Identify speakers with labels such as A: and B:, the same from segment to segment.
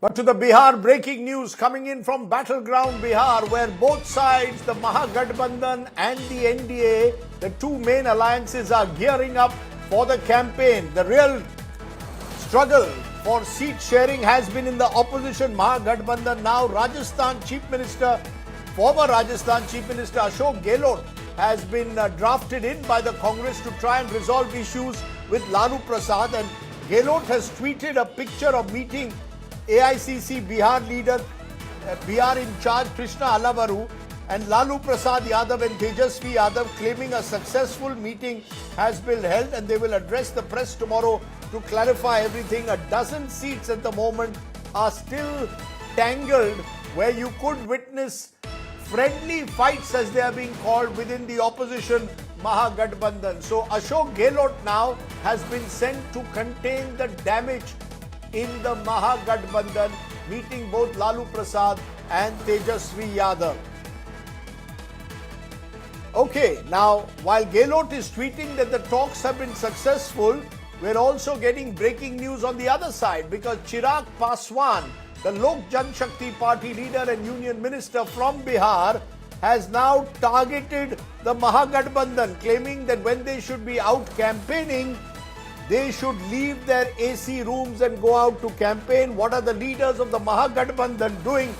A: But to the Bihar, breaking news coming in from battleground Bihar, where both sides, the Mahagathbandhan and the NDA, the two main alliances, are gearing up for the campaign. The real struggle for seat sharing has been in the opposition Mahagathbandhan. Now Rajasthan Chief Minister, former Rajasthan Chief Minister Ashok Gehlot has been drafted in by the Congress to try and resolve issues with Lalu Prasad, and Gehlot has tweeted a picture of meeting AICC Bihar leader, Bihar in charge Krishna Alavaru, and Lalu Prasad Yadav and Tejashwi Yadav, claiming a successful meeting has been held and they will address the press tomorrow to clarify everything. A dozen seats at the moment are still tangled, where you could witness friendly fights, as they are being called, within the opposition Mahagathbandhan. So Ashok Gehlot now has been sent to contain the damage in the Mahagathbandhan, meeting both Lalu Prasad and Tejashwi Yadav. Okay, now while Gehlot is tweeting that the talks have been successful, we're also getting breaking news on the other side, because Chirag Paswan, the Lok Janshakti Party leader and union minister from Bihar, has now targeted the Mahagathbandhan, claiming that when they should be out campaigning, they should leave their AC rooms and go out to campaign. What are the leaders of the Mahagathbandhan doing?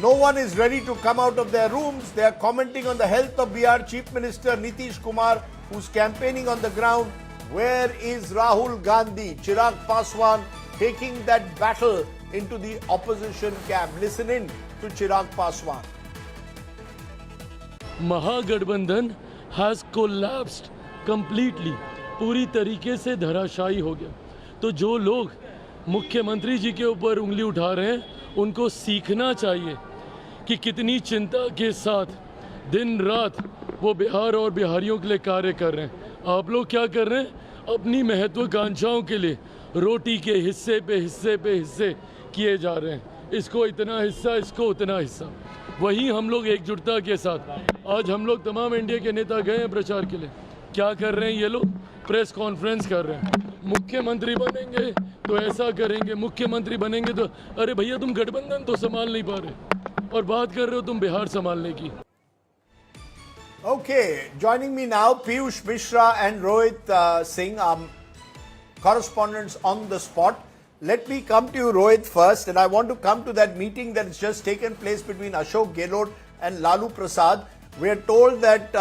A: No one is ready to come out of their rooms. They are commenting on the health of Bihar Chief Minister Nitish Kumar, who's campaigning on the ground. Where is Rahul Gandhi? Chirag Paswan taking that battle into the opposition camp. Listen in to Chirag Paswan.
B: Mahagathbandhan has collapsed completely. पूरी तरीके से धराशायी हो गया. तो जो लोग मुख्यमंत्री जी के ऊपर उंगली उठा रहे हैं, उनको सीखना चाहिए कि कितनी चिंता के साथ दिन रात वो बिहार और बिहारियों के लिए कार्य कर रहे हैं. आप लोग क्या कर रहे हैं? अपनी महत्वाकांक्षाओं के लिए रोटी के हिस्से पे हिस्से किए जा रहे हैं. इसको इतना हिस्सा, इसको उतना हिस्सा. वहीं हम लोग एकजुटता के साथ आज हम लोग तमाम इंडिया के नेता गए हैं प्रचार के लिए. क्या कर रहे हैं ये लोग? प्रेस कॉन्फ्रेंस कर रहे हैं. मुख्यमंत्री बनेंगे तो ऐसा करेंगे, मुख्यमंत्री बनेंगे तो, अरे भैया तुम गठबंधन तो संभाल नहीं पा रहे और बात कर रहे हो तुम बिहार संभालने की.
A: Okay, joining me now, Piyush Mishra and Rohit Singh, correspondents on the spot. Let me come to you, Rohit, first, and I want to come to that meeting that has just taken place between Ashok Gehlot and Lalu Prasad. We are told that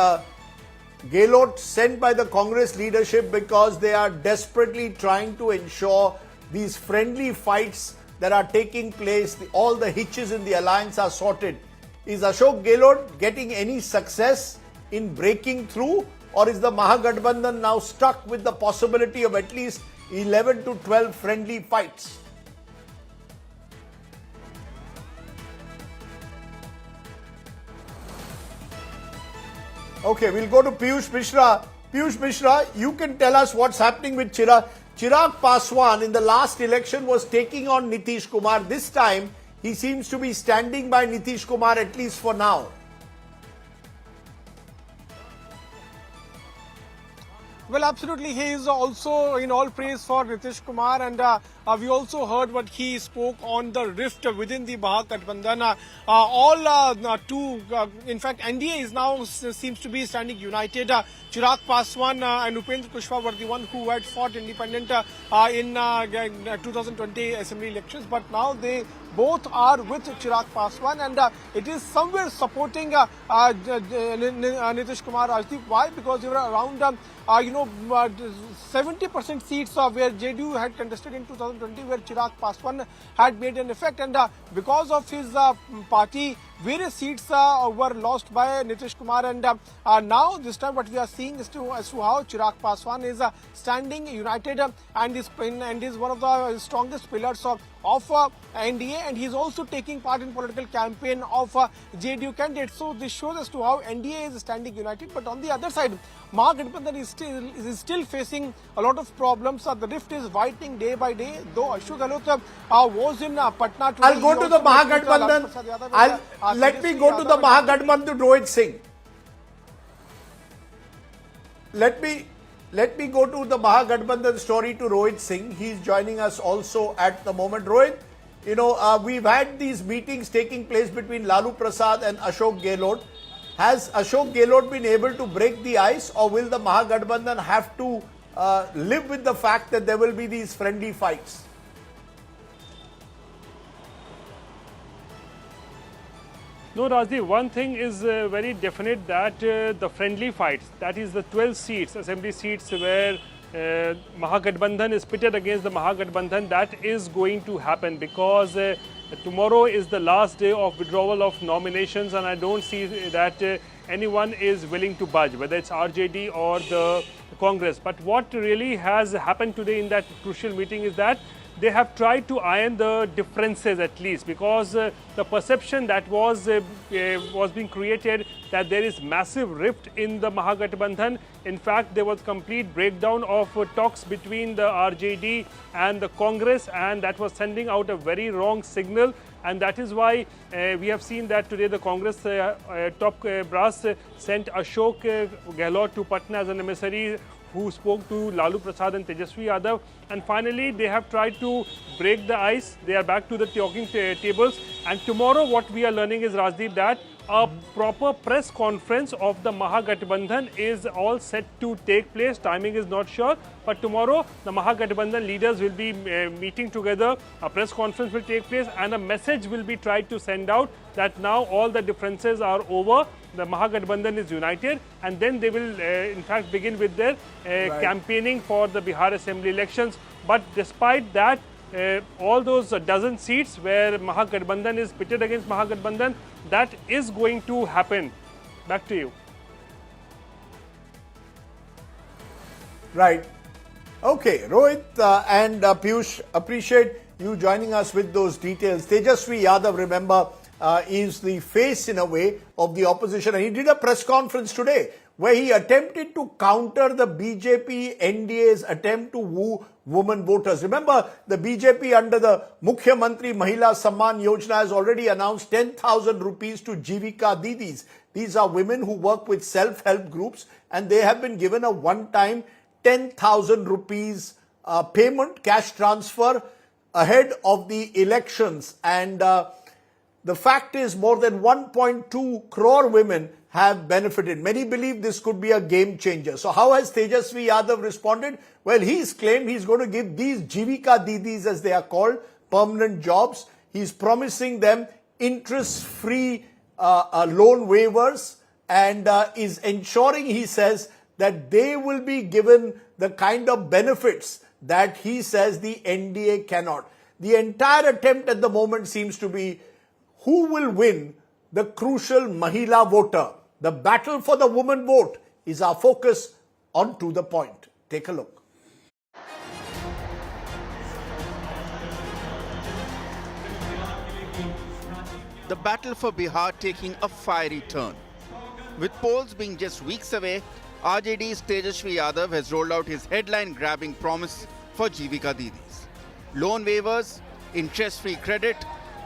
A: Gehlot sent by the Congress leadership because they are desperately trying to ensure these friendly fights that are taking place, all the hitches in the alliance are sorted. Is Ashok Gehlot getting any success in breaking through, or is the Mahagathbandhan now stuck with the possibility of at least 11 to 12 friendly fights? Okay, we'll go to Piyush Mishra. Piyush Mishra, you can tell us what's happening with Chirag. Chirag Paswan in the last election was taking on Nitish Kumar. This time, he seems to be standing by Nitish Kumar, at least for now.
C: Well, absolutely. He is also in all praise for Nitish Kumar, and we also heard what he spoke on the rift within the Mahagathbandhan. In fact, NDA is now seems to be standing united. Chirag Paswan and Upendra Kushwaha were the one who had fought independent in 2020 assembly elections, but now they both are with Chirag Paswan, and it is somewhere supporting Nitish Kumar. Why? Because they were around 70% seats where JDU had contested in 2020, where Chirag Paswan had made an effect, and because of his party, various seats were lost by Nitish Kumar, and now this time what we are seeing is as to how Chirag Paswan is standing united and is one of the strongest pillars of NDA, and he is also taking part in political campaign of JDU candidates. So this shows as to how NDA is standing united. But on the other side, Mahagathbandhan is still facing a lot of problems. The rift is widening day by day. Though Ashok Gehlot was in Patna today,
A: I'll go to the Mahagathbandhan. Let me go to the Mahagathbandhan to Rohit Singh. Let me go to the Mahagathbandhan story to Rohit Singh. He's joining us also at the moment. Rohit, we've had these meetings taking place between Lalu Prasad and Ashok Gehlot. Has Ashok Gehlot been able to break the ice, or will the Mahagathbandhan have to live with the fact that there will be these friendly fights?
D: No, Rajdeep, one thing is very definite, that the friendly fights, that is the 12 seats, assembly seats where Mahagathbandhan is pitted against the Mahagathbandhan, that is going to happen, because tomorrow is the last day of withdrawal of nominations, and I don't see that anyone is willing to budge, whether it's RJD or the Congress. But what really has happened today in that crucial meeting is that they have tried to iron the differences at least, because the perception that was being created that there is massive rift in the Mahagathbandhan. In fact, there was complete breakdown of talks between the RJD and the Congress, and that was sending out a very wrong signal. And that is why we have seen that today the Congress top brass sent Ashok Gehlot to Patna as an emissary, who spoke to Lalu Prasad and Tejashwi Yadav. And finally, they have tried to break the ice. They are back to the talking tables. And tomorrow, what we are learning is, Rajdeep, that a proper press conference of the Mahagathbandhan is all set to take place. Timing is not sure. But tomorrow, the Mahagathbandhan leaders will be meeting together. A press conference will take place, and a message will be tried to send out that now all the differences are over. The Mahagathbandhan is united, and then they will in fact begin with their campaigning for the Bihar Assembly elections. But despite that, all those dozen seats where Mahagathbandhan is pitted against Mahagathbandhan, that is going to happen. Back to you.
A: Right. Okay, Rohit and Piyush, appreciate you joining us with those details. Tejashwi Yadav, remember, is the face in a way of the opposition, and he did a press conference today where he attempted to counter the BJP NDA's attempt to woo women voters. Remember, the BJP under the Mukhyamantri Mahila Samman Yojana has already announced 10,000 rupees to Jeevika Didis. These are women who work with self-help groups, and they have been given a one-time 10,000 rupees payment, cash transfer ahead of the elections. And the fact is, more than 1.2 crore women have benefited. Many believe this could be a game changer. So how has Tejashwi Yadav responded? Well, he's claimed he's going to give these Jeevika Didis, as they are called, permanent jobs. He's promising them interest-free loan waivers, and is ensuring, he says, that they will be given the kind of benefits that he says the NDA cannot. The entire attempt at the moment seems to be who will win the crucial Mahila voter. The battle for the woman vote is our focus. On to the point. Take a look.
E: The battle for Bihar taking a fiery turn. With polls being just weeks away, RJD's Tejashwi Yadav has rolled out his headline-grabbing promise for Jeevika Didis. Loan waivers, interest-free credit,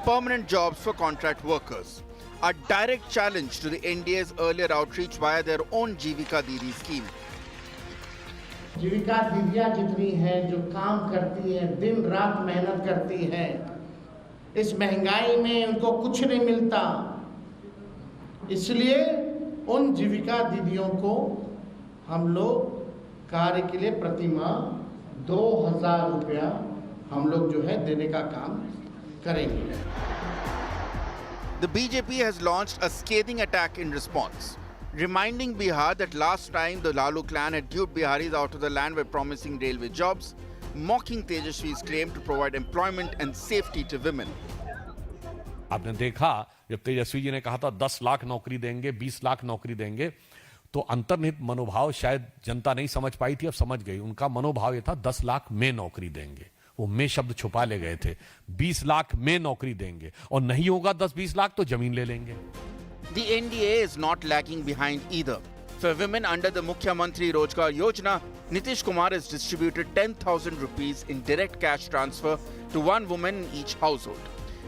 E: permanent jobs for contract workers. A direct challenge to the NDA's earlier outreach via their own Jeevika Didi scheme.
F: जीविका दीदियाँ जितनी हैं जो काम करती हैं, दिन रात मेहनत करती हैं, इस महंगाई में उनको कुछ नहीं मिलता, इसलिए उन जीविका दीदियों को हम लोग कार्य के लिए प्रति माह 2000 रुपया हम लोग जो है देने का काम करेंगे.
E: The BJP has launched a scathing attack in response, reminding Bihar that last time the Lalu clan had duped Biharis out of the land by promising railway jobs, mocking Tejashwi's claim to provide employment and safety to women.
G: आपने देखा जब तेजस्वी जी ने कहा था 10 लाख नौकरी देंगे, 20 लाख नौकरी देंगे, तो अंतर्निहित मनोभाव शायद जनता नहीं समझ पाई थी, अब समझ गई. उनका मनोभाव ये था 10 लाख में नौकरी देंगे. वो में शब्द छुपा ले गए थे. 20 लाख में नौकरी देंगे, और नहीं होगा 10-20 लाख तो जमीन ले लेंगे.
E: The NDA is not lagging behind either. For women under the Mukhyamantri Rozgar Yojana, Nitish Kumar has distributed 10,000 rupees in direct cash transfer to one woman in each household.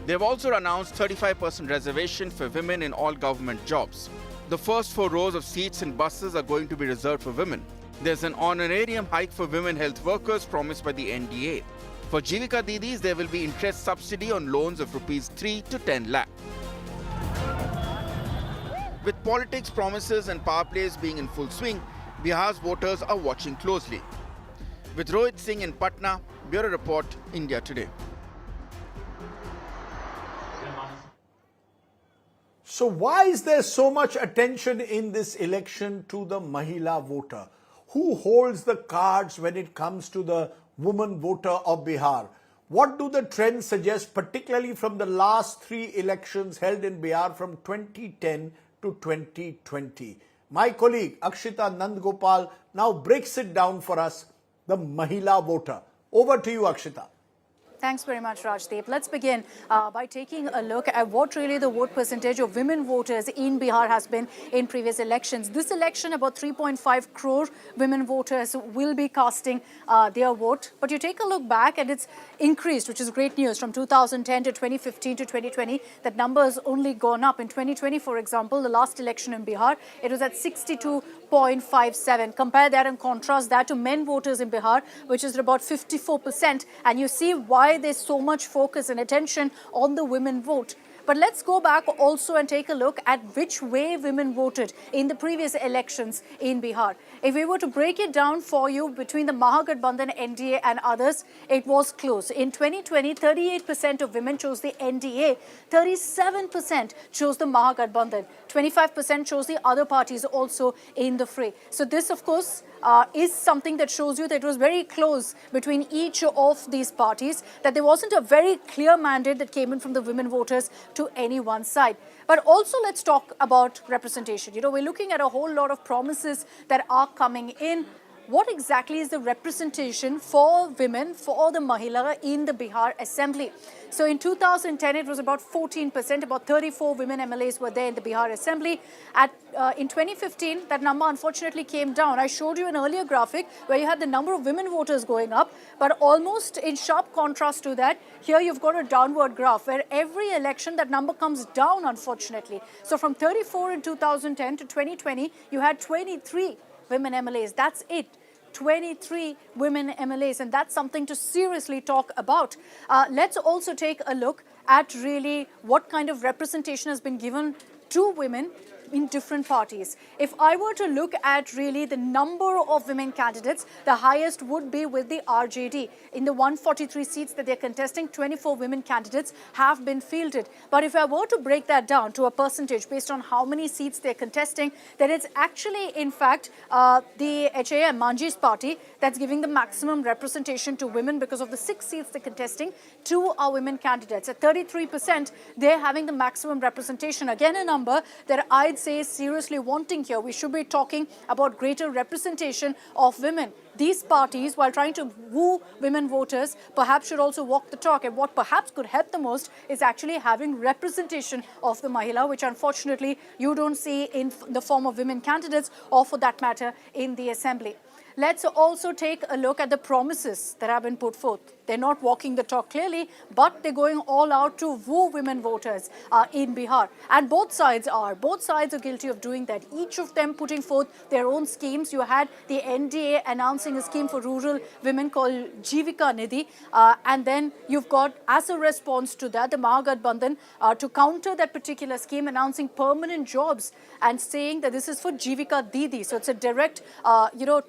E: They've also announced 35% reservation for women in all government jobs. The first 4 rows of seats in buses are going to be reserved for women. There's an honorarium hike for women health workers promised by the NDA. For Jeevika Didis, there will be interest subsidy on loans of rupees 3 to 10 lakh. With politics, promises and power plays being in full swing, Bihar's voters are watching closely. With Rohit Singh in Patna, Bureau Report, India Today.
A: So why is there so much attention in this election to the Mahila voter? Who holds the cards when it comes to the woman voter of Bihar? What do the trends suggest, particularly from the last three elections held in Bihar from 2010 to 2020? My colleague Akshita Nandgopal now breaks it down for us, the Mahila voter. Over to you, Akshita.
H: Thanks very much, Rajdeep. Let's begin by taking a look at what really the vote percentage of women voters in Bihar has been in previous elections. This election, about 3.5 crore women voters will be casting their vote. But you take a look back and it's increased, which is great news, from 2010 to 2015 to 2020. That number has only gone up. In 2020, for example, the last election in Bihar, it was at 62.57. Compare that and contrast that to men voters in Bihar, which is about 54%. And you see why there's so much focus and attention on the women vote. But let's go back also and take a look at which way women voted in the previous elections in Bihar. If we were to break it down for you between the Mahagathbandhan, NDA and others, it was close. In 2020, 38% of women chose the NDA, 37% chose the Mahagathbandhan, 25% chose the other parties also in the fray. So this, of course, is something that shows you that it was very close between each of these parties, that there wasn't a very clear mandate that came in from the women voters to any one side. But also let's talk about representation. You know, we're looking at a whole lot of promises that are coming in. What exactly is the representation for women, for the Mahila in the Bihar Assembly? So in 2010, it was about 14%, about 34 women MLAs were there in the Bihar Assembly. In 2015, that number unfortunately came down. I showed you an earlier graphic where you had the number of women voters going up, but almost in sharp contrast to that, here you've got a downward graph where every election that number comes down, unfortunately. So from 34 in 2010 to 2020, you had 23 women MLAs. That's it. 23 women MLAs, and that's something to seriously talk about. Let's also take a look at really what kind of representation has been given to women in different parties. If I were to look at really the number of women candidates, the highest would be with the RJD. In the 143 seats that they're contesting, 24 women candidates have been fielded. But if I were to break that down to a percentage based on how many seats they're contesting, then it's actually, in fact, the HAM, Manji's party, that's giving the maximum representation to women because of the 6 seats they're contesting. 2 are women candidates. At 33%, they're having the maximum representation. Again, a number that I'd say is seriously wanting here. We should be talking about greater representation of women. These parties, while trying to woo women voters, perhaps should also walk the talk. And what perhaps could help the most is actually having representation of the Mahila, which unfortunately you don't see in the form of women candidates or, for that matter, in the assembly. Let's also take a look at the promises that have been put forth. They're not walking the talk clearly, but they're going all out to woo women voters in Bihar. And both sides are guilty of doing that. Each of them putting forth their own schemes. You had the NDA announcing a scheme for rural women called Jeevika Didis. And then you've got, as a response to that, the Mahagathbandhan to counter that particular scheme, announcing permanent jobs and saying that this is for Jeevika Didis. So it's a direct,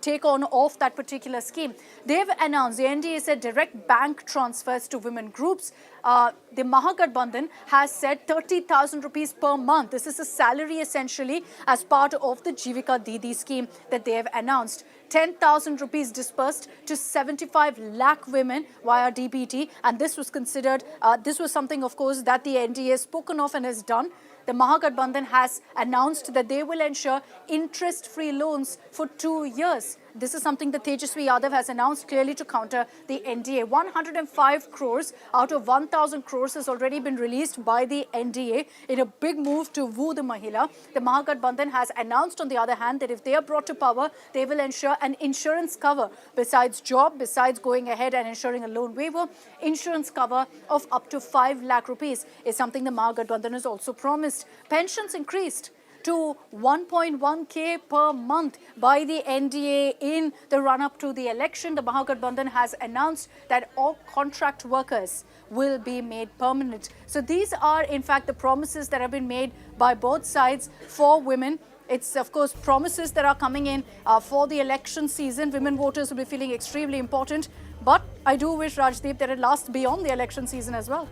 H: take on of that particular scheme. They've announced, the NDA said direct bank transfers to women groups. The Mahagathbandhan has said 30,000 rupees per month. This is a salary essentially as part of the Jeevika Didis scheme that they have announced. 10,000 rupees dispersed to 75 lakh women via DBT. And this was considered, this was something, of course, that the NDA has spoken of and has done. The Mahagathbandhan has announced that they will ensure interest-free loans for 2 years. This is something that Tejashwi Yadav has announced clearly to counter the NDA. 105 crores out of 1,000 crores has already been released by the NDA in a big move to woo the Mahila. The Mahagathbandhan has announced, on the other hand, that if they are brought to power, they will ensure an insurance cover. Besides job, besides going ahead and ensuring a loan waiver, insurance cover of up to 5 lakh rupees is something the Mahagathbandhan has also promised. Pensions increased. to 1.1k per month by the NDA in the run-up to the election. The Mahagathbandhan has announced that all contract workers will be made permanent. So these are, in fact, the promises that have been made by both sides for women. It's, of course, promises that are coming in for the election season. Women voters will be feeling extremely important. But I do wish, Rajdeep, that it lasts beyond the election season as well.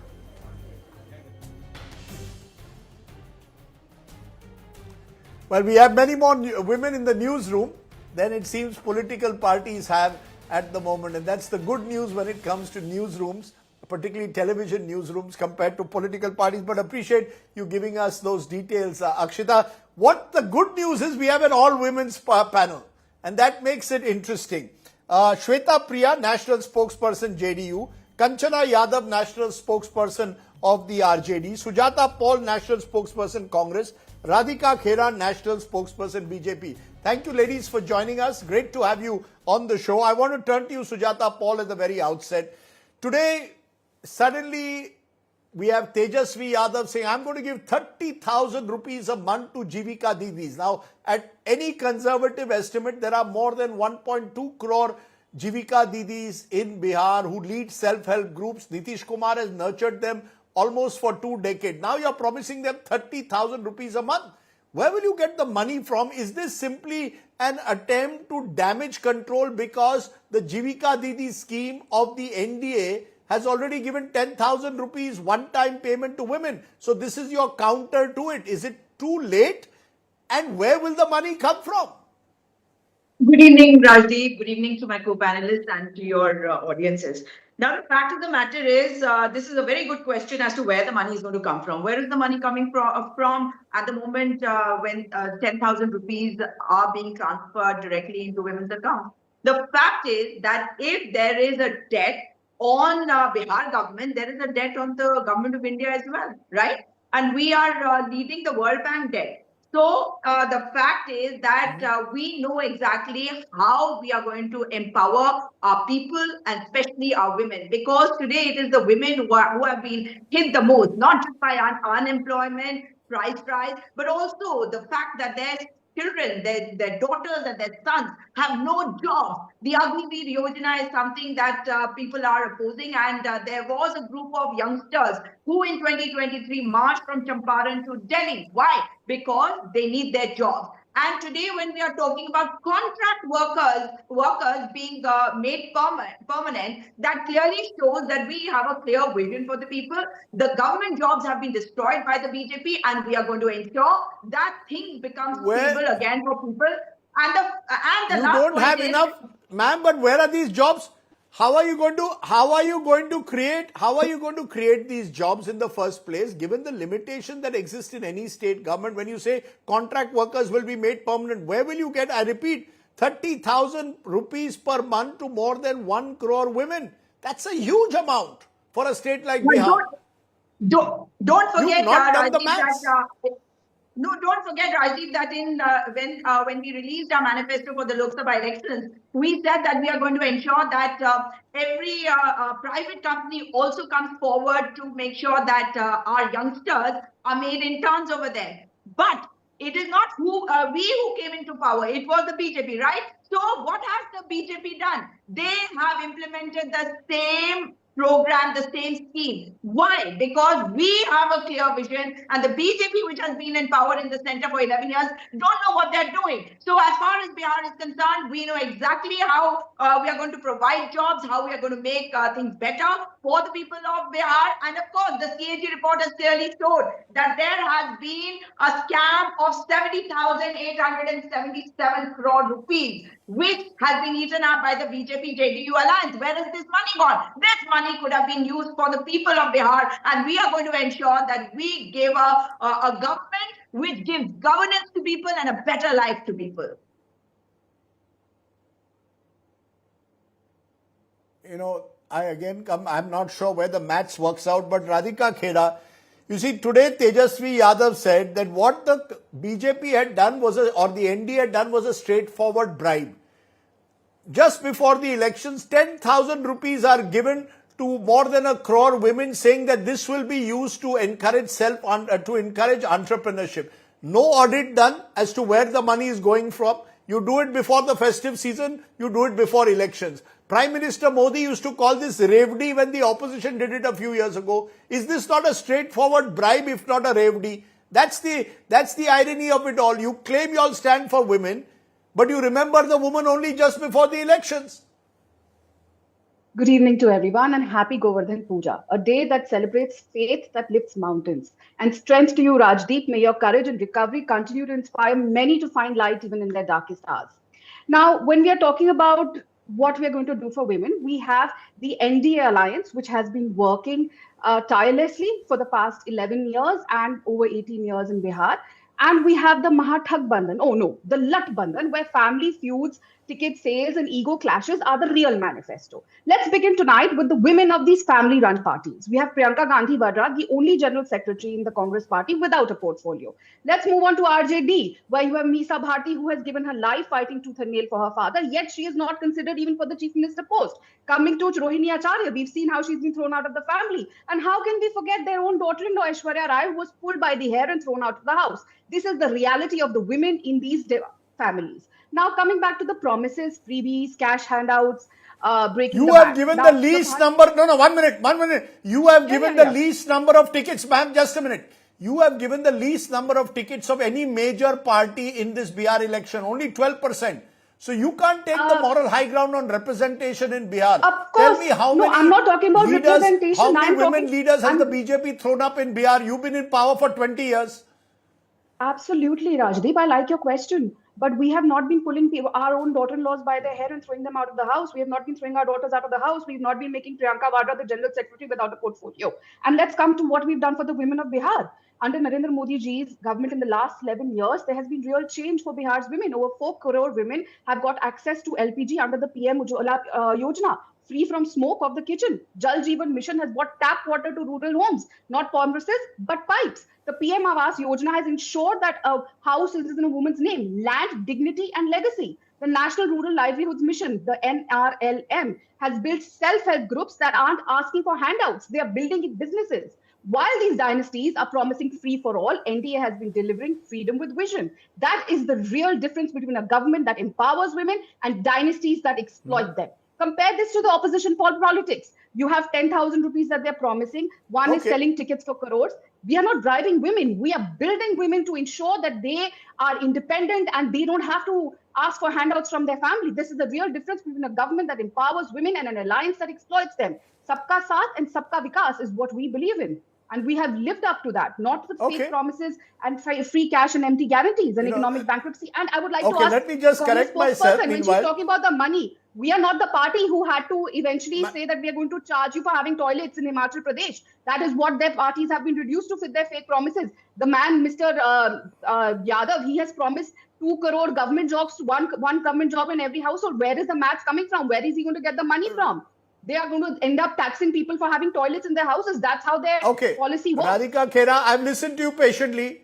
A: Well, we have many more women in the newsroom than it seems political parties have at the moment. And that's the good news when it comes to newsrooms, particularly television newsrooms compared to political parties. But appreciate you giving us those details, Akshita. What the good news is, we have an all-women's panel, and that makes it interesting. Shweta Priya, National Spokesperson, JDU. Kanchana Yadav, National Spokesperson of the RJD. Sujata Paul, National Spokesperson, Congress. Radhika Khera, National Spokesperson, BJP. Thank you, ladies, for joining us. Great to have you on the show. I want to turn to you, Sujata Paul, at the very outset. Today, suddenly, we have Tejashwi Yadav saying, I'm going to give 30,000 rupees a month to Jeevika Didis. Now, at any conservative estimate, there are more than 1.2 crore Jeevika Didis in Bihar who lead self-help groups. Nitish Kumar has nurtured them almost for 2 decades. Now you're promising them 30,000 rupees a month. Where will you get the money from? Is this simply an attempt to damage control because the Jeevika Didi scheme of the NDA has already given 10,000 rupees one-time payment to women? So this is your counter to it. Is it too late? And where will the money come from?
I: Good evening, Rajdeep. Good evening to my co-panelists and to your audiences. Now, the fact of the matter is, this is a very good question as to where the money is going to come from. Where is the money coming from at the moment when 10,000 rupees are being transferred directly into women's accounts? The fact is that if there is a debt on Bihar government, there is a debt on the government of India as well, right? And we are leading the World Bank debt. So the fact is that we know exactly how we are going to empower our people and especially our women, because today it is the women who have been hit the most, not just by unemployment, price rise, but also the fact that their children, their daughters and their sons have no jobs. The Ugly Weed Yojana is something that people are opposing, and there was a group of youngsters who in 2023 marched from Champaran to Delhi. Why? Because they need their jobs. And today, when we are talking about contract workers being made permanent, that clearly shows that we have a clear vision for the people. The government jobs have been destroyed by the BJP, and we are going to ensure that things become stable again for people. And the
A: you
I: last
A: don't
I: point
A: have
I: is,
A: enough, ma'am. But where are these jobs? How are you going to create these jobs in the first place, given the limitation that exists in any state government? When you say contract workers will be made permanent, where will you get, I repeat, 30,000 rupees per month to more than 1 crore women? That's a huge amount for a state like Bihar.
I: Don't forget,
A: You've not done the maths.
I: No, don't forget, Rajiv, that when we released our manifesto for the Lok Sabha elections, we said that we are going to ensure that every private company also comes forward to make sure that our youngsters are made interns over there. But it is not we who came into power. It was the BJP, right? So what has the BJP done? They have implemented the same program, the same scheme. Why? Because we have a clear vision, and the BJP, which has been in power in the center for 11 years, don't know what they're doing. So as far as Bihar is concerned, we know exactly how we are going to provide jobs, how we are going to make things better for the people of Bihar. And of course, the CAG report has clearly showed that there has been a scam of 70,877 crore rupees, which has been eaten up by the BJP-JDU alliance. Where is this money gone? This money could have been used for the people of Bihar, and we are going to ensure that we give a government which gives governance to people and a better life to people.
A: You know, I'm not sure where the maths works out, but Radhika Khera, you see, today Tejashwi Yadav said that what the BJP had done or the NDA had done was a straightforward bribe. Just before the elections, 10,000 rupees are given to more than 1 crore women, saying that this will be used to encourage entrepreneurship. no audit done as to where the money is going from. You do it before the festive season, you do it before elections. Prime Minister Modi used to call this revdi when the opposition did it a few years ago. Is this not a straightforward bribe, if not a revdi? That's the irony of it all. You claim you all stand for women, but you remember the woman only just before the elections.
J: Good evening to everyone and happy Govardhan Puja, a day that celebrates faith that lifts mountains. And strength to you, Rajdeep. May your courage and recovery continue to inspire many to find light even in their darkest hours. Now, when we are talking about what we are going to do for women, we have the NDA alliance, which has been working tirelessly for the past 11 years and over 18 years in Bihar. And we have the the Lat Bandhan, where family feuds, ticket sales, and ego clashes are the real manifesto. Let's begin tonight with the women of these family-run parties. We have Priyanka Gandhi Vadra, the only general secretary in the Congress party without a portfolio. Let's move on to RJD, where you have Meesa Bharti, who has given her life fighting tooth and nail for her father, yet she is not considered even for the chief minister post. Coming to Rohini Acharya, we've seen how she's been thrown out of the family. And how can we forget their own daughter-in-law, Aishwarya Rai, who was pulled by the hair and thrown out of the house? This is the reality of the women in these families. Now, coming back to the promises, freebies, cash handouts, breaking
A: You
J: the
A: have
J: bank.
A: given
J: Now,
A: the least number. No, 1 minute, 1 minute. You have given the least number of tickets, ma'am. Just a minute. You have given the least number of tickets of any major party in this Bihar election, only 12%. So you can't take the moral high ground on representation in Bihar.
J: Of course.
A: Tell me how many
J: I'm not talking about
A: leaders,
J: representation.
A: how many women leaders has the BJP thrown up in Bihar? You've been in power for 20 years.
J: Absolutely, Rajdeep. I like your question. But we have not been pulling our own daughter-in-laws by their hair and throwing them out of the house. We have not been throwing our daughters out of the house. We've not been making Priyanka Vadra the general secretary without a portfolio. And let's come to what we've done for the women of Bihar. Under Narendra Modi ji's government in the last 11 years, there has been real change for Bihar's women. Over 4 crore women have got access to LPG under the PM Ujjwala Yojana, free from smoke of the kitchen. Jal Jeevan Mission has brought tap water to rural homes, not promises, but pipes. The PM Awas Yojana has ensured that a house is in a woman's name, land, dignity, and legacy. The National Rural Livelihoods Mission, the NRLM, has built self-help groups that aren't asking for handouts. They are building businesses. While these dynasties are promising free for all, NDA has been delivering freedom with vision. That is the real difference between a government that empowers women and dynasties that exploit them. Compare this to the opposition politics. You have 10,000 rupees that they're promising. One is selling tickets for crores. We are not driving women. We are building women to ensure that they are independent and they don't have to ask for handouts from their family. This is the real difference between a government that empowers women and an alliance that exploits them. Sabka Saath and Sabka Vikas is what we believe in. And we have lived up to that, not with fake promises and free cash and empty guarantees and economic bankruptcy. And I would like to ask,
A: let me just correct myself.
J: When she's talking about the money, we are not the party who had to eventually say that we are going to charge you for having toilets in Himachal Pradesh. That is what their parties have been reduced to with their fake promises. The man, Mr. Yadav, he has promised 2 crore government jobs, one government job in every household. Where is the maths coming from? Where is he going to get the money from? They are going to end up taxing people for having toilets in their houses. That's how their policy works.
A: Radhika Khera, I've listened to you patiently.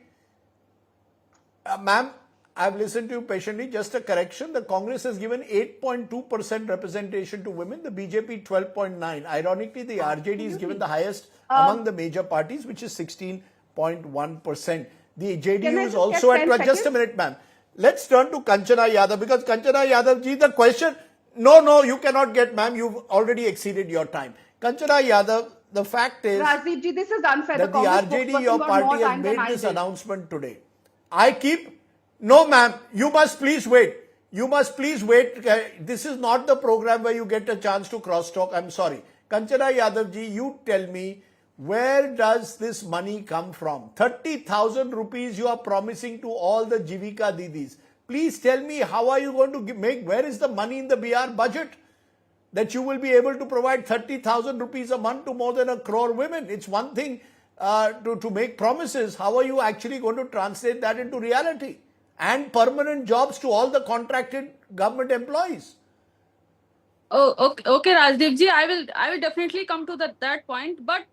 A: Ma'am, I've listened to you patiently. Just a correction. The Congress has given 8.2% representation to women. The BJP 12.9%. Ironically, the RJD is given the highest among the major parties, which is 16.1%. The JDU is also at 12%. Just a minute, ma'am. Let's turn to Kanchana Yadav, because Kanchana Yadav ji, the question... No, you cannot get, ma'am. You've already exceeded your time. Kanchana Yadav, the fact is
J: Rajdeep ji, this is unfair.
A: That the RJD, your party, has made this announcement today. No, ma'am. You must please wait. You must please wait. This is not the program where you get a chance to cross-talk. I'm sorry. Kanchana Yadav ji, you tell me, where does this money come from? 30,000 rupees you are promising to all the Jeevika Didis. Please tell me, how are you going to where is the money in the Bihar budget that you will be able to provide 30,000 rupees a month to more than 1 crore women? It's one thing to make promises. How are you actually going to translate that into reality? And permanent jobs to all the contracted government employees.
K: Oh, okay, Rajdeep ji. I will definitely come to that point. But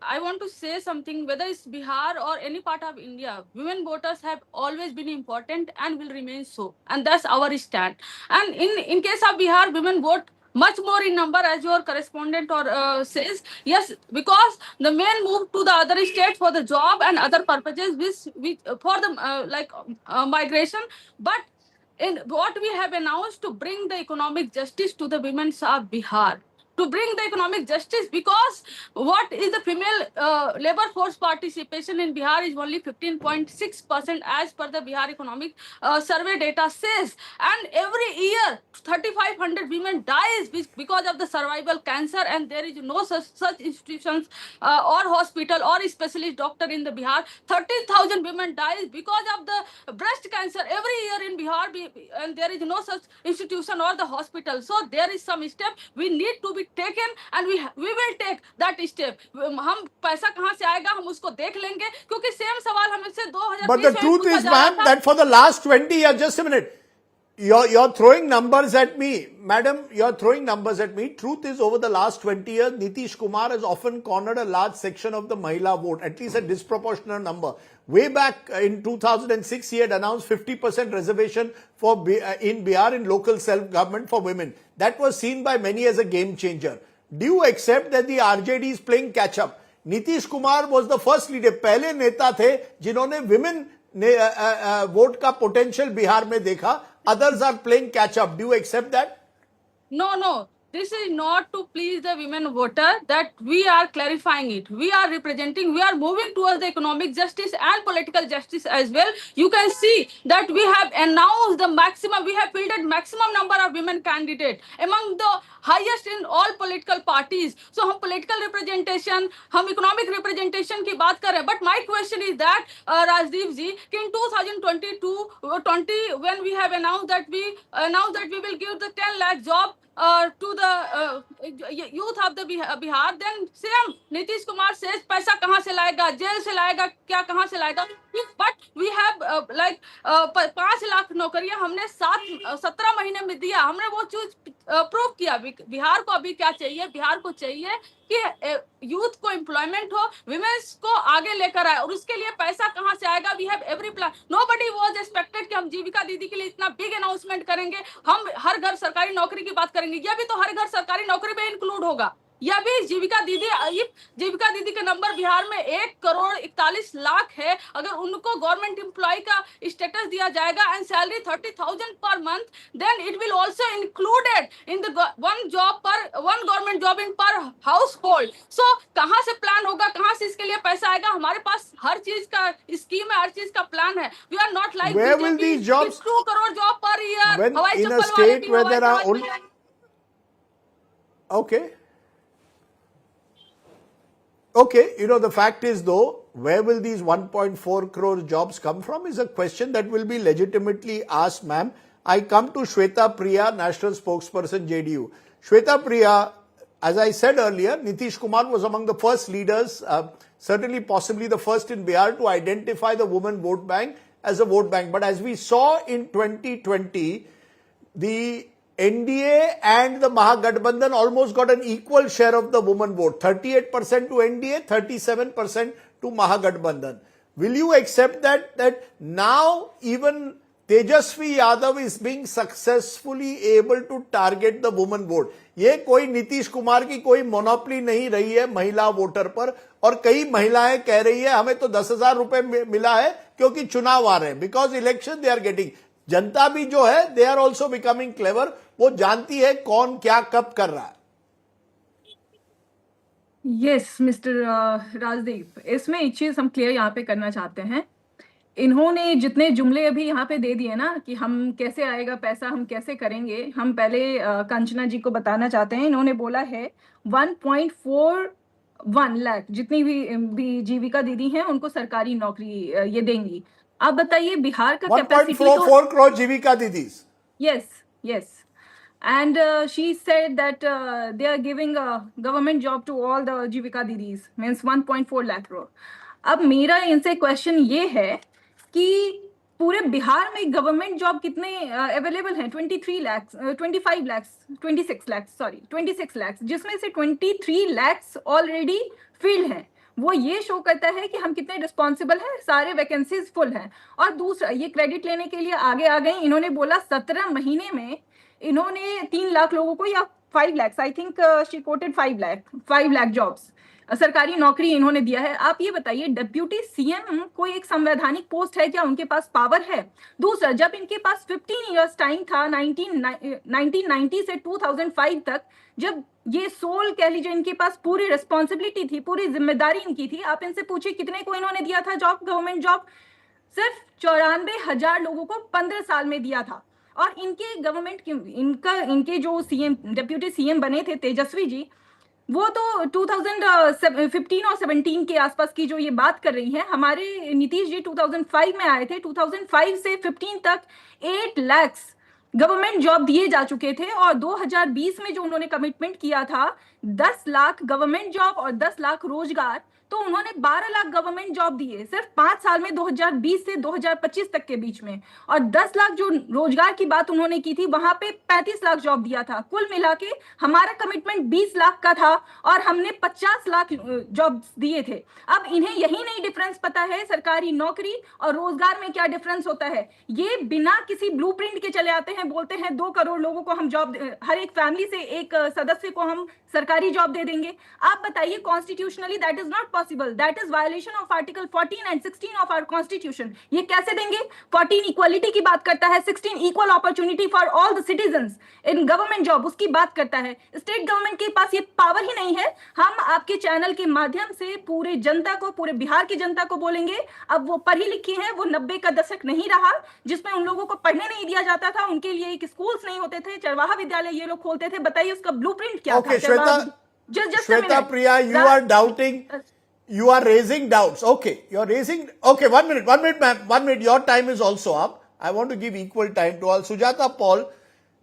K: I want to say something. Whether it's Bihar or any part of India, women voters have always been important and will remain so. And that's our stand. And in case of Bihar, women vote much more in number, as your correspondent or says. Yes, because the men move to the other state for the job and other purposes, which for the migration. But in what we have announced to bring the economic justice to the women of Bihar, to bring the economic justice, because what is the female labor force participation in Bihar is only 15.6% as per the Bihar economic survey data says, and every year 3,500 women dies because of the cervical cancer, and there is no such institutions or hospital or specialist doctor in the Bihar. 13,000 women dies because of the breast cancer every year in Bihar, and there is no such institution or the hospital. So there is some step we need to be taken, and we will take that step. हम पैसा कहाँ से आएगा हम उसको देख लेंगे, क्योंकि सेम सवाल हमसे 2020
A: But the truth is, ma'am, that for the last 20 years, just a minute, you're throwing numbers at me. Madam, you're throwing numbers at me. Truth is, over the last 20 years, Nitish Kumar has often cornered a large section of the Mahila vote, at least a disproportionate number. Way back in 2006, he had announced 50% reservation in Bihar in local self-government for women. That was seen by many as a game changer. Do you accept that the RJD is playing catch-up? Nitish Kumar was the first leader, पहले नेता थे जिन्होंने women vote का potential Bihar में देखा. Others are playing catch-up. Do you accept that?
K: No. This is not to please the women voter, that we are clarifying it. We are representing, we are moving towards the economic justice and political justice as well. You can see that we have announced the maximum, we have fielded maximum number of women candidates among the highest in all political parties. So हम political representation, हम economic representation की बात कर रहे हैं. But my question is that Rajdeep ji, in 2022-20, when we have announced that we will give the 10 lakh job to the youth of the Bihar, then same Nitish Kumar says पैसा कहाँ से लाएगा, jail से लाएगा, क्या कहाँ से लाएगा. But we have 5 लाख नौकरियां हमने 17 महीने में दिया. हमने वो चीज प्रूव किया. बिहार को अभी क्या चाहिए, बिहार को चाहिए कि यूथ को एम्प्लॉयमेंट हो, विमेन्स को आगे लेकर आए, और उसके लिए पैसा कहां से आएगा. We have every plan. Nobody was expected कि हम जीविका दीदी के लिए इतना बिग अनाउंसमेंट करेंगे, हम हर घर सरकारी नौकरी की बात करेंगे. यह भी तो हर घर सरकारी नौकरी में इंक्लूड होगा. यह भी जीविका दीदी का नंबर बिहार में 1,41,00,000 है. अगर उनको गवर्नमेंट एम्प्लॉय का स्टेटस दिया जाएगा and salary 30,000 per month, then it will also included in the one government job in per house hold. सो कहां से प्लान होगा, कहां से इसके लिए पैसा आएगा. हमारे पास हर चीज का स्कीम है, हर चीज का प्लान है. We are not like 2 crore job per year. हवाई चप्पल वाले
A: Okay, the fact is though, where will these 1.4 crore jobs come from is a question that will be legitimately asked, ma'am. I come to Shweta Priya, National Spokesperson, JDU. Shweta Priya, as I said earlier, Nitish Kumar was among the first leaders, certainly possibly the first in Bihar to identify the women vote bank as a vote bank. But as we saw in 2020, the NDA and the Mahagathbandhan almost got an equal share of the women vote. 38% to NDA, 37% to Mahagathbandhan. Will you accept that now even Tejashwi Yadav is being successfully able to target the women vote? ये कोई नीतीश कुमार की कोई monopoly नहीं रही है महिला voter पर, और कई महिलाएं कह रही है हमें तो 10,000 रुपए मिला है क्योंकि चुनाव आ रहे हैं. Because election they are getting. जनता भी जो है they are also becoming clever. वो जानती है कौन क्या कब कर रहा है.
L: यस मिस्टर राजदीप, इसमें एक चीज हम क्लियर यहाँ पे करना चाहते हैं. इन्होंने जितने जुमले अभी यहाँ पे दे दिए ना कि हम कैसे आएगा पैसा, हम कैसे करेंगे, हम पहले कंचना जी को बताना चाहते हैं. इन्होंने बोला है 1.41 लाख जितनी भी जीविका दीदी हैं उनको सरकारी नौकरी ये देंगी. आप बताइए बिहार का capacity
A: 1.44 crore Jeevika didis.
L: Yes. And she said that they are giving a government job to all the Jeevika Didis, means 1.4 lakh crore. अब मेरा इनसे क्वेश्चन ये है कि पूरे बिहार में गवर्नमेंट जॉब कितने अवेलेबल हैं. 26 lakhs, जिसमें से 23 lakhs ऑलरेडी फील्ड हैं. वो ये शो करता है कि हम कितने रिस्पॉन्सिबल हैं, सारे वैकेंसीज फुल हैं. और दूसरा, ये क्रेडिट लेने के लिए आगे आ गए. इन्होंने बोला 17 महीने में इन्होंने 3 लाख लोगों को या 5 lakhs. I think she quoted 5 lakh jobs. सरकारी नौकरी इन्होंने दिया है. आप ये बताइए, डिप्यूटी सीएम कोई एक संवैधानिक पोस्ट है क्या? उनके पास पावर है? दूसरा, जब इनके पास 15 इयर्स टाइम था 1990 से 2005 तक, जब ये सोल कह लीजिए इनके पास पूरी रिस्पॉन्सिबिलिटी थी, पूरी जिम्मेदारी इनकी थी, आप इनसे पूछिए कितने को इन्होंने दिया था जॉब, गवर्नमेंट जॉब? सिर्फ 94,000 लोगों को 15 साल में दिया था. और इनके गवर्नमेंट इनके जो सीएम, डिप्यूटी सीएम बने थे तेजस्वी जी, वो तो 2015 और 17 के आसपास की जो ये बात कर रही है. हमारे नीतीश जी 2005 में आए थे. 2005 से 15 तक 8 लाख गवर्नमेंट जॉब दिए जा चुके थे. और 2020 में जो उन्होंने कमिटमेंट किया था 10 लाख गवर्नमेंट जॉब और 10 लाख रोजगार, तो उन्होंने 12 लाख गवर्नमेंट जॉब दिए सिर्फ 5 साल में, 2020 से 2025 तक के बीच में. और 10 लाख जो रोजगार की बात उन्होंने की थी, वहां पे 35 लाख जॉब दिया था. कुल मिला के हमारा कमिटमेंट 20 लाख का था और हमने 50 लाख जॉब दिए थे. अब इन्हें यही नहीं डिफरेंस पता है सरकारी नौकरी और रोजगार में क्या डिफरेंस होता है. ये बिना किसी ब्लूप्रिंट के चले आते हैं, बोलते हैं 2 करोड़ लोगों को हम जॉब, हर एक फैमिली से एक सदस्य को हम सरकारी जॉब दे देंगे. आप बताइए, constitutionally that is not possible. That is violation of article 14 and 16 of our constitution. ये कैसे देंगे? 14 इक्वालिटी की बात करता है, 16 equal opportunity for all the citizens in government job, उसकी बात करता है. स्टेट गवर्नमेंट के पास ये पावर ही नहीं है. हम आपके चैनल के माध्यम से पूरे जनता को, पूरे बिहार की जनता को बोलेंगे, अब वो पढ़ी लिखी है, वो 90 का दशक नहीं रहा जिसमें उन लोगों को पढ़ने नहीं दिया जाता था, उनके लिए एक स्कूल्स नहीं होते थे, चरवाहा विद्यालय ये लोग खोलते थे. बताइए उसका ब्लूप्रिंट क्या था?
A: Shweta Priya, you are doubting, you are raising doubts. Okay, you're raising, okay, 1 minute, ma'am, 1 minute, your time is also up. I want to give equal time to all. Sujata Paul,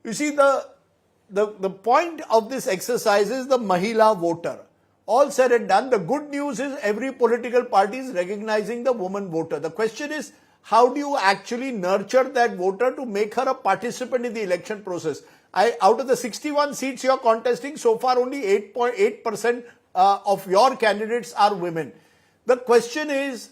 A: you see the point of this exercise is the Mahila voter. All said and done, the good news is every political party is recognizing the woman voter. The question is, how do you actually nurture that voter to make her a participant in the election process? Out of the 61 seats you are contesting, so far only 8.8% of your candidates are women. The question is,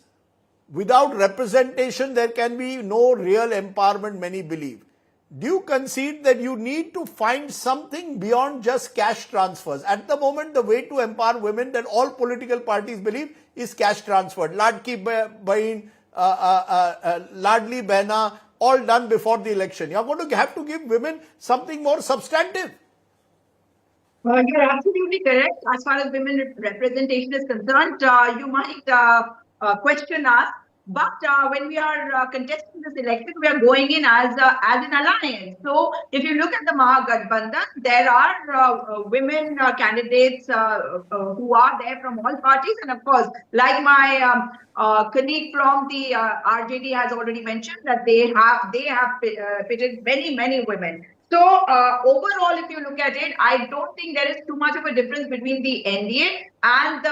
A: without representation, there can be no real empowerment, many believe. Do you concede that you need to find something beyond just cash transfers? At the moment, the way to empower women that all political parties believe is cash transfer. Ladki Bahin, Ladli Behna, all done before the election. You are going to have to give women something more substantive.
I: You're absolutely correct. As far as women representation is concerned, you might question us, but when we are contesting this election, we are going in as an alliance. So if you look at the Mahagathbandhan, there are women candidates who are there from all parties, and of course, like my colleague from the RJD has already mentioned, that they have pitted many women. So overall, if you look at it, I don't think there is too much of a difference between the NDA and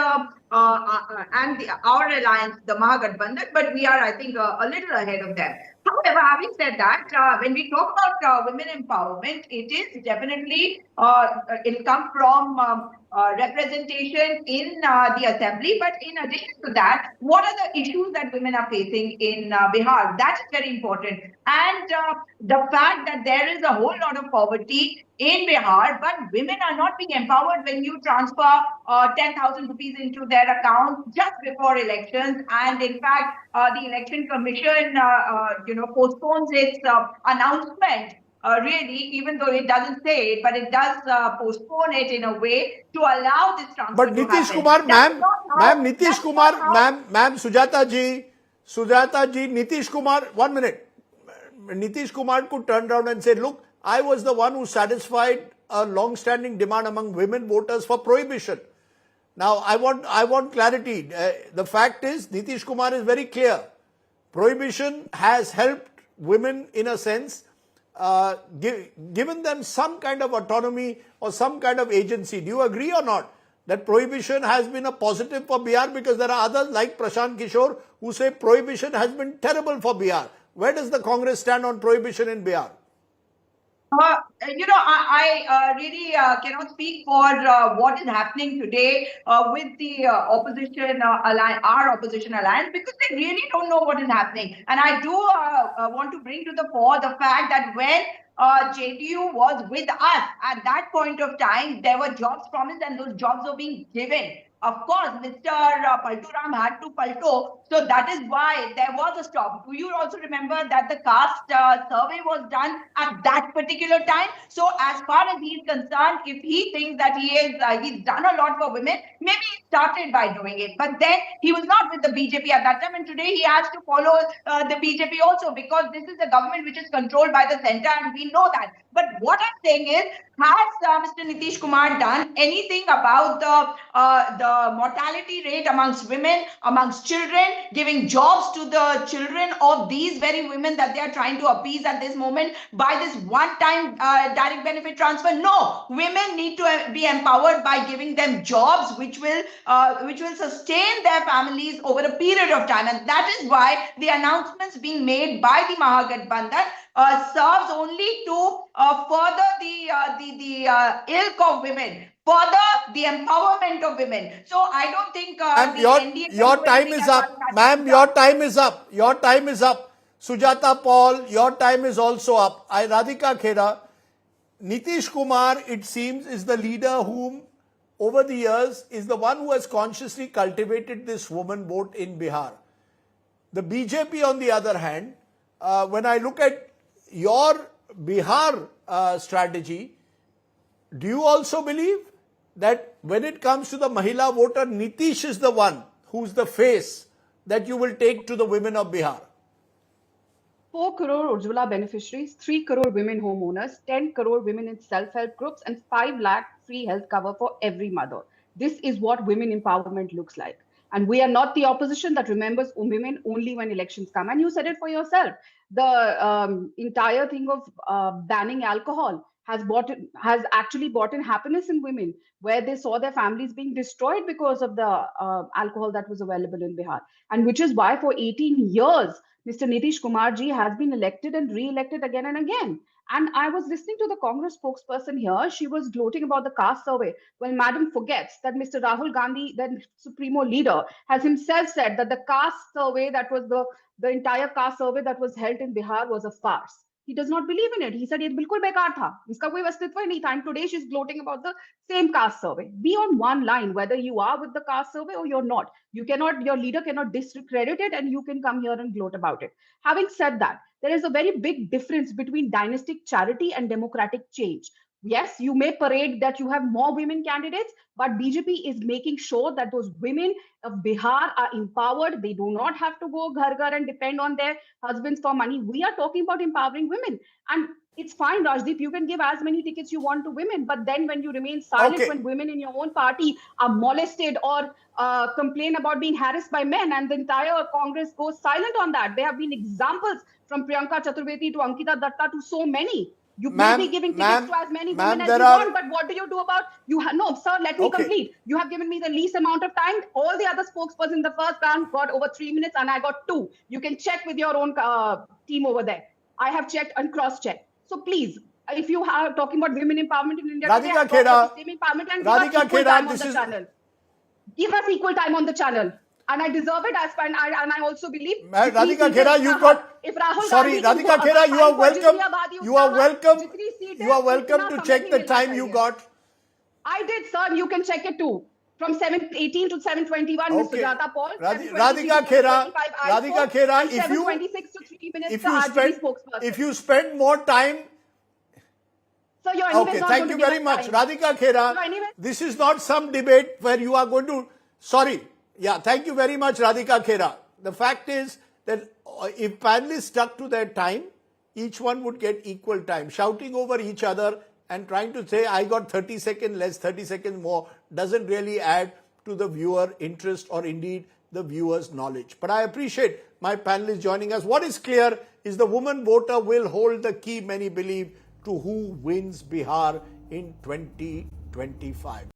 I: our alliance, the Mahagathbandhan, but we are, I think, a little ahead of them. However, having said that, when we talk about women empowerment, it is definitely, it'll come from representation in the assembly. But in addition to that, what are the issues that women are facing in Bihar? That is very important. And the fact that there is a whole lot of poverty in Bihar, but women are not being empowered when you transfer 10,000 rupees into their account just before elections. And in fact, the election commission, postpones its announcement. Really, even though it doesn't say it, but it does postpone it in a way to allow this transfer.
A: But Nitish Kumar, ma'am, Nitish Kumar, ma'am, Sujata ji, Nitish Kumar, 1 minute. Nitish Kumar could turn around and say, look, I was the one who satisfied a long-standing demand among women voters for prohibition. Now, I want clarity. The fact is, Nitish Kumar is very clear. Prohibition has helped women in a sense, given them some kind of autonomy or some kind of agency. Do you agree or not that prohibition has been a positive for Bihar? Because there are others like Prashant Kishore who say prohibition has been terrible for Bihar. Where does the Congress stand on prohibition in Bihar?
I: I really cannot speak for what is happening today with the opposition alliance, our opposition alliance, because they really don't know what is happening. And I do want to bring to the fore the fact that when JDU was with us at that point of time, there were jobs promised and those jobs were being given. Of course, Mr. Palturam had to palto, so that is why there was a stop. Do you also remember that the caste survey was done at that particular time? So, as far as he is concerned, if he thinks that he's done a lot for women, maybe he started by doing it. But then he was not with the BJP at that time, and today he has to follow the BJP also, because this is a government which is controlled by the center, and we know that. But what I'm saying is, has Mr. Nitish Kumar done anything about the mortality rate amongst women, amongst children, giving jobs to the children of these very women that they are trying to appease at this moment by this one-time direct benefit transfer? No, women need to be empowered by giving them jobs which will sustain their families over a period of time, and that is why the announcements being made by the Mahagathbandhan serves only to further the ilk of women, further the empowerment of women. So I don't think
A: your time is up. Ma'am, your time is up. Your time is up. Sujata Paul, your time is also up. Radhika Khera, Nitish Kumar, it seems, is the leader whom, over the years, is the one who has consciously cultivated this woman vote in Bihar. The BJP, on the other hand, when I look at your Bihar strategy, do you also believe that when it comes to the Mahila voter, Nitish is the one who's the face that you will take to the women of Bihar?
J: 4 crore Ujjwala beneficiaries, 3 crore women homeowners, 10 crore women in self-help groups, and 5 lakh free health cover for every mother. This is what women empowerment looks like. And we are not the opposition that remembers women only when elections come. And you said it for yourself. The entire thing of banning alcohol has actually brought in happiness in women, where they saw their families being destroyed because of the alcohol that was available in Bihar. And which is why for 18 years, Mr. Nitish Kumar ji has been elected and re-elected again and again. And I was listening to the Congress spokesperson here. She was gloating about the caste survey. Well, madam forgets that Mr. Rahul Gandhi, the supremo leader, has himself said that the caste survey, that was the entire caste survey that was held in Bihar, was a farce. He does not believe in it. He said it bilkul bekar tha. Iska koi astitva hi nahi tha. And today she's gloating about the same caste survey. Be on one line, whether you are with the caste survey or you're not. Your leader cannot discredit it, and you can come here and gloat about it. Having said that, there is a very big difference between dynastic charity and democratic change. Yes, you may parade that you have more women candidates, but BJP is making sure that those women of Bihar are empowered. They do not have to go ghar ghar and depend on their husbands for money. We are talking about empowering women. And it's fine, Rajdeep, you can give as many tickets you want to women, but then when you remain silent when women in your own party are molested or complain about being harassed by men, and the entire Congress goes silent on that. There have been examples from Priyanka Chaturvedi to Ankita Datta to so many. You may be giving tickets to as many women as you want, but what do you do about no, sir, let me complete. You have given me the least amount of time. All the other spokespersons in the first round got over 3 minutes, and I got 2. You can check with your own team over there. I have checked and cross-checked. So please, if you are talking about women empowerment in India,
A: Radhika Khera,
J: give us equal time on the channel. And I deserve it, and I also believe.
A: Radhika Khera, you've got. Sorry, Radhika Khera, you are welcome. You are welcome to check the time you got.
J: I did, sir. You can check it too. From 7:18 to 7:21, Ms. Sujata Paul.
A: Radhika Khera, if you spend more time.
J: So you're
A: okay, thank you very much. Radhika Khera, this is not some debate where you are going to. Sorry. Yeah, thank you very much, Radhika Khera. The fact is that if panelists stuck to their time, each one would get equal time. Shouting over each other and trying to say, I got 30 seconds less, 30 seconds more, doesn't really add to the viewer interest or indeed the viewer's knowledge. But I appreciate my panelists joining us. What is clear is the woman voter will hold the key, many believe, to who wins Bihar in 2025.